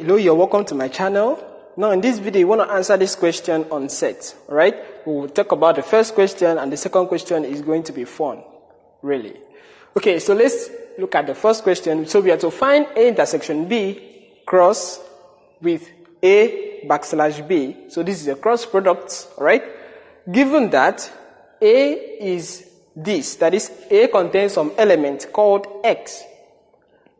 hello, you're welcome to my channel. Now in this video, you want to answer this question on sets, alright? We'll talk about the first question, and the second question is going to be fun, really. Okay, so let's look at the first question. So we are to find A intersection B cross with A backslash B. So this is a cross product, alright? Given that A is this, that is, A contains some element called X,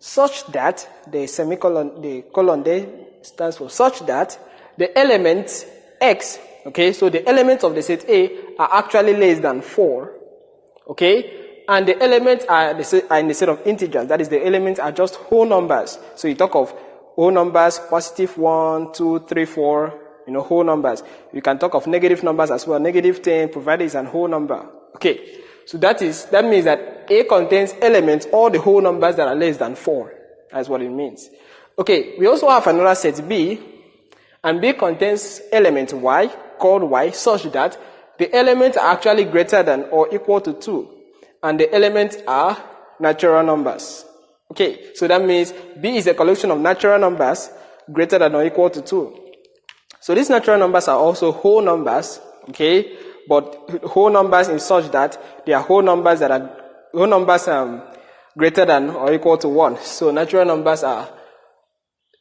such that the semicolon, the colon there stands for such that the element X, okay, so the elements of the set A are actually less than 4, okay, and the elements are in the set of integers, that is, the elements are just whole numbers. So you talk of whole numbers, positive 1, 2, 3, 4, you know, whole numbers. You can talk of negative numbers as well, negative 10, provided it's a whole number, okay. So that means that A contains elements, all the whole numbers that are less than 4. That's what it means. Okay, we also have another set B, and B contains element Y, called Y, such that the elements are actually greater than or equal to 2, and the elements are natural numbers. Okay, so that means B is a collection of natural numbers greater than or equal to 2. So these natural numbers are also whole numbers, okay, but whole numbers in such that they are whole numbers that are whole numbers greater than or equal to 1. So natural numbers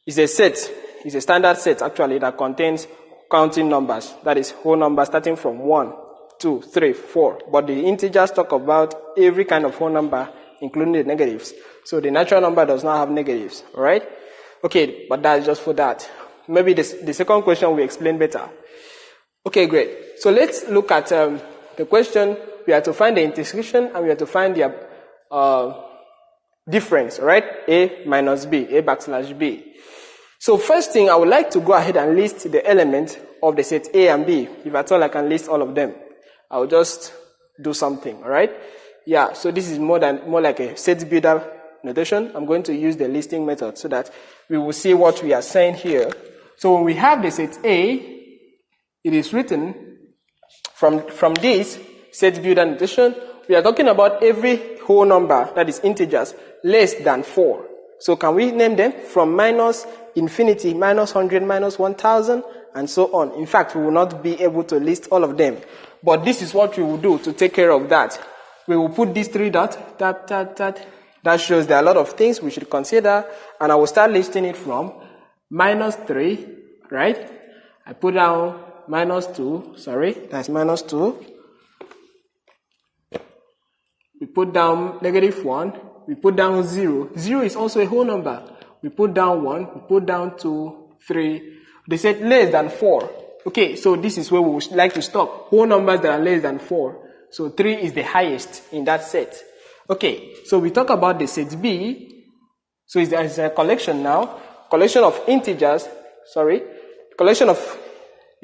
is a set, is a standard set actually that contains counting numbers, that is whole numbers starting from 1, 2, 3, 4. But the integers talk about every kind of whole number, including the negatives. So the natural number does not have negatives, alright? Okay, but that's just for that. Maybe the second question will explain better. Okay, great. So let's look at the question. We have to find the intersection and we have to find the difference, right? A minus B, A backslash B. So first thing, I would like to go ahead and list the elements of the set A and B. If at all I can list all of them, I'll just do something, all right? Yeah, so this is more like a set builder notation. I'm going to use the listing method so that we will see what we are saying here. So when we have the set A, it is written from this set builder notation, we are talking about every whole number, that is integers, less than 4. So can we name them from minus infinity, minus 100, minus 1000, and so on. In fact, we will not be able to list all of them. But this is what we will do to take care of that. We will put these 3 dots, that shows there are a lot of things we should consider, and I will start listing it from minus 3, right? I put down minus 2, sorry, that's minus 2. We put down negative 1, we put down 0. 0 is also a whole number. We put down 1, we put down 2, 3. They said less than 4. Okay, so this is where we would like to stop. Whole numbers that are less than 4. So 3 is the highest in that set. Okay, so we talk about the set B. So it's a collection now. Collection of integers, collection of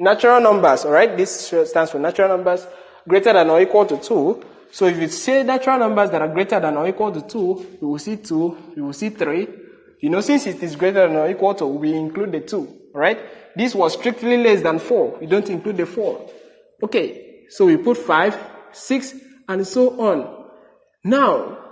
natural numbers, alright? This stands for natural numbers greater than or equal to 2. So if you say natural numbers that are greater than or equal to 2, we will see 2, we will see 3. You know, since it is greater than or equal to, we include the 2, alright? This was strictly less than 4. We don't include the 4. Okay, so we put 5, 6, and so on. Now,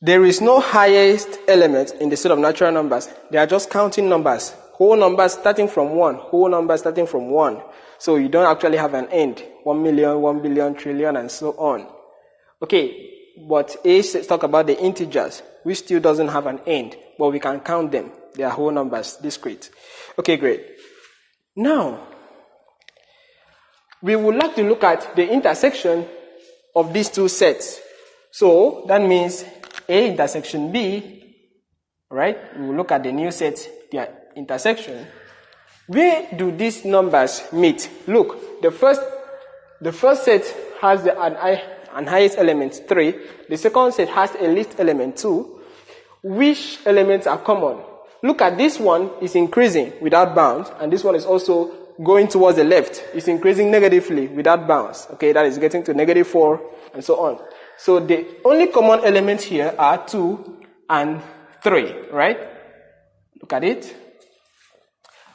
there is no highest element in the set of natural numbers. They are just counting numbers. Whole numbers starting from 1. Whole numbers starting from 1. So you don't actually have an end. 1 million, 1 billion, trillion, and so on. Okay, but A talk about the integers, which still doesn't have an end, but we can count them. They are whole numbers, discrete. Okay, great. Now, we would like to look at the intersection of these two sets. So that means A intersection B, right? We will look at the new set, their intersection. Where do these numbers meet? Look, the first set has an highest element 3. The second set has a least element 2. Which elements are common? Look at this one is increasing without bounds, and this one is also going towards the left. It's increasing negatively without bounds. Okay, that is getting to negative 4 and so on. So the only common elements here are 2 and 3, right? Look at it.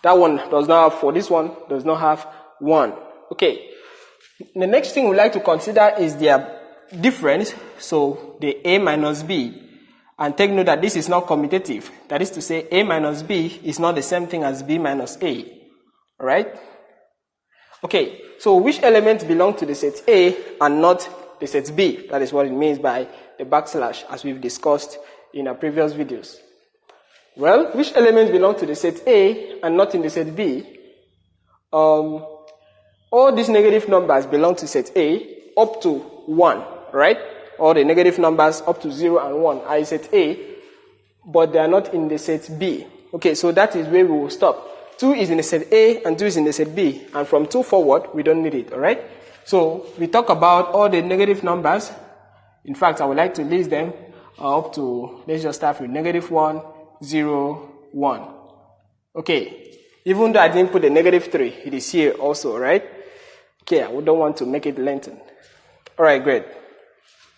That one does not have 4. This one does not have 1. Okay. The next thing we'd like to consider is their difference. So the A minus B. And take note that this is not commutative. That is to say, A minus B is not the same thing as B minus A. Alright? Okay, so which elements belong to the set A and not the set B? That is what it means by the backslash, as we've discussed in our previous videos. Well, which elements belong to the set A and not in the set B? All these negative numbers belong to set A up to 1, right? All the negative numbers up to 0 and 1 are in set A, but they are not in the set B. Okay, so that is where we will stop. 2 is in the set A and 2 is in the set B, and from 2 forward, we don't need it, alright? So, we talk about all the negative numbers. In fact, I would like to list them up to, let's just start with negative 1, 0, 1. Okay, even though I didn't put the negative 3, it is here also, right? Okay, I don't want to make it lengthen. Alright, great.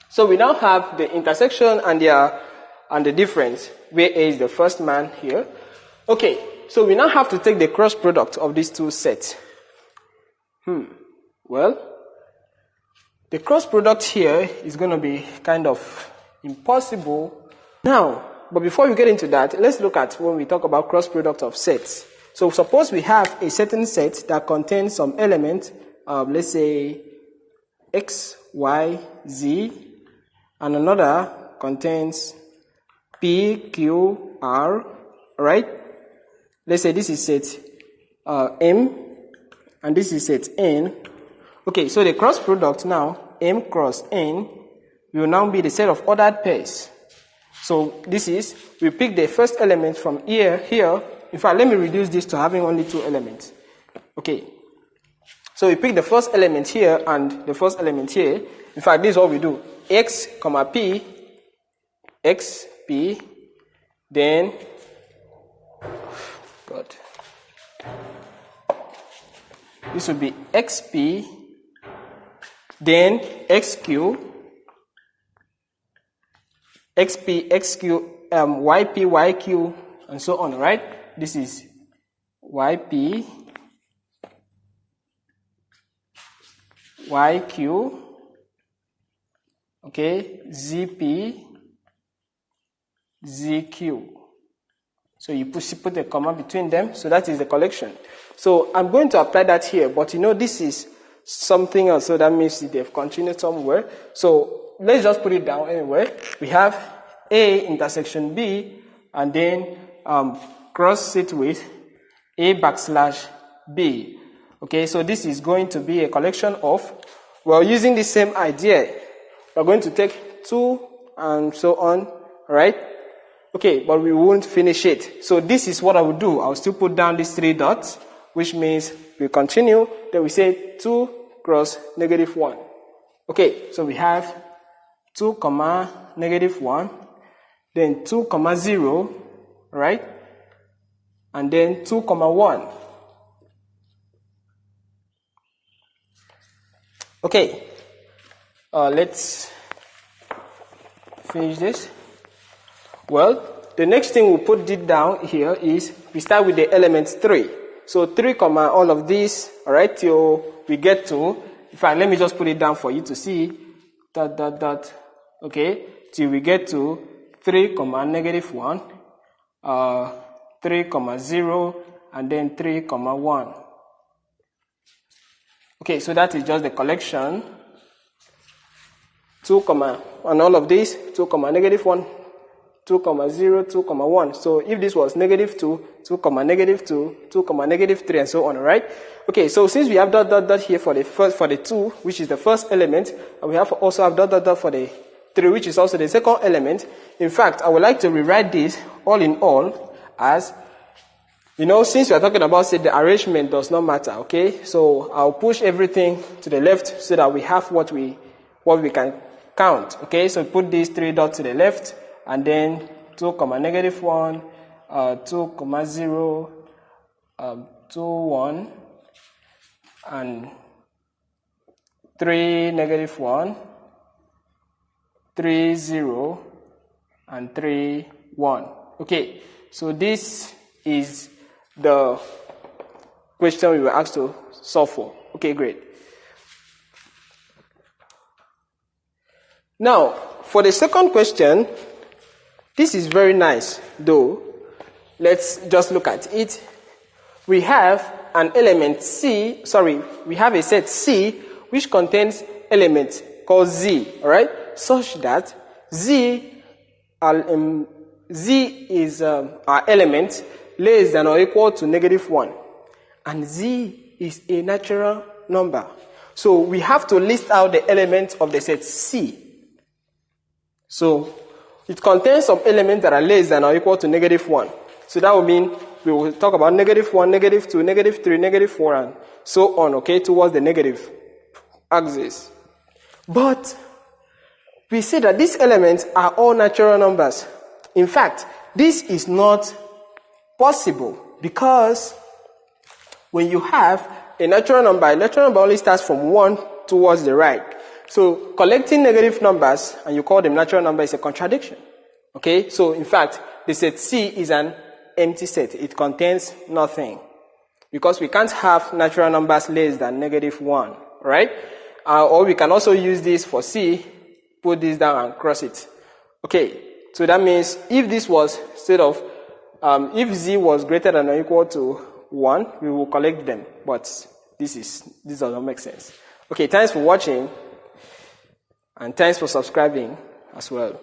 So we now have the intersection and the difference, where A is the first man here. Okay, so we now have to take the cross product of these two sets. Well, the cross product here is going to be kind of impossible. Now, but before we get into that, let's look at when we talk about cross product of sets. So suppose we have a certain set that contains some element, let's say X, Y, Z, and another contains P, Q, R, right? Let's say this is set M, and this is set N. Okay, so the cross product now, M cross N, will now be the set of ordered pairs. So this is, we pick the first element from here. In fact, let me reduce this to having only 2 elements. Okay, so we pick the first element here and the first element here. In fact, this is what we do. X, comma P, X, P, then this would be XP, then XQ, XP, XQ, YP, YQ, and so on, right? This is YP, YQ, okay, ZP, ZQ. So you put a comma between them, so that is the collection. So I'm going to apply that here, but you know this is something else, so that means they've continued somewhere. So let's just put it down anyway. We have A intersection B, and then cross it with A backslash B. Okay, so this is going to be a collection of, well, using the same idea, we're going to take 2 and so on, right? Okay, but we won't finish it. So this is what I will do. I'll still put down these 3 dots, which means we continue. Then we say 2 cross negative 1. Okay, so we have 2 comma negative 1, then 2 comma 0, right? And then 2 comma 1. Okay, let's finish this. Well, the next thing we'll put it down here is we start with the elements 3. So 3 comma all of these, alright, till we get to, in fact, let me just put it down for you to see, okay, till we get to 3 comma negative 1, 3 comma 0, and then 3 comma 1. Okay, so that is just the collection. 2 comma, and all of these, 2 comma negative 1, 2 comma 0, 2 comma 1. So if this was negative 2, 2 comma negative 2, 2 comma negative 3, and so on, right? Okay, so since we have dot here for the 2, which is the first element, and we also have dot for the 3, which is also the second element. In fact, I would like to rewrite this all in all as, you know, since we are talking about, say, the arrangement does not matter, okay? So I'll push everything to the left so that we have what we can count, okay? So put these 3 dots to the left, and then 2 comma negative 1, 2 comma 0, 2, 1, and 3 negative 1, 3, 0, and 3, 1. Okay, so this is the question we were asked to solve for. Okay, great. Now, for the second question, This is very nice, though. Let's just look at it. We have an element C, we have a set C which contains element called Z, alright? Such that Z is our element less than or equal to -1. And Z is a natural number. So we have to list out the elements of the set C. So it contains some elements that are less than or equal to -1. So that will mean we will talk about -1, -2, -3, -4, and so on, okay, towards the negative axis. But we see that these elements are all natural numbers. In fact, this is not possible because when you have a natural number only starts from 1 towards the right. So collecting negative numbers and you call them natural numbers is a contradiction. Okay, so in fact, the set C is an empty set. It contains nothing because we can't have natural numbers less than -1, right? Or we can also use this for C, put this down and cross it. Okay, so that means if this was if Z was greater than or equal to 1, we will collect them, but this does not make sense. Okay, thanks for watching and thanks for subscribing as well.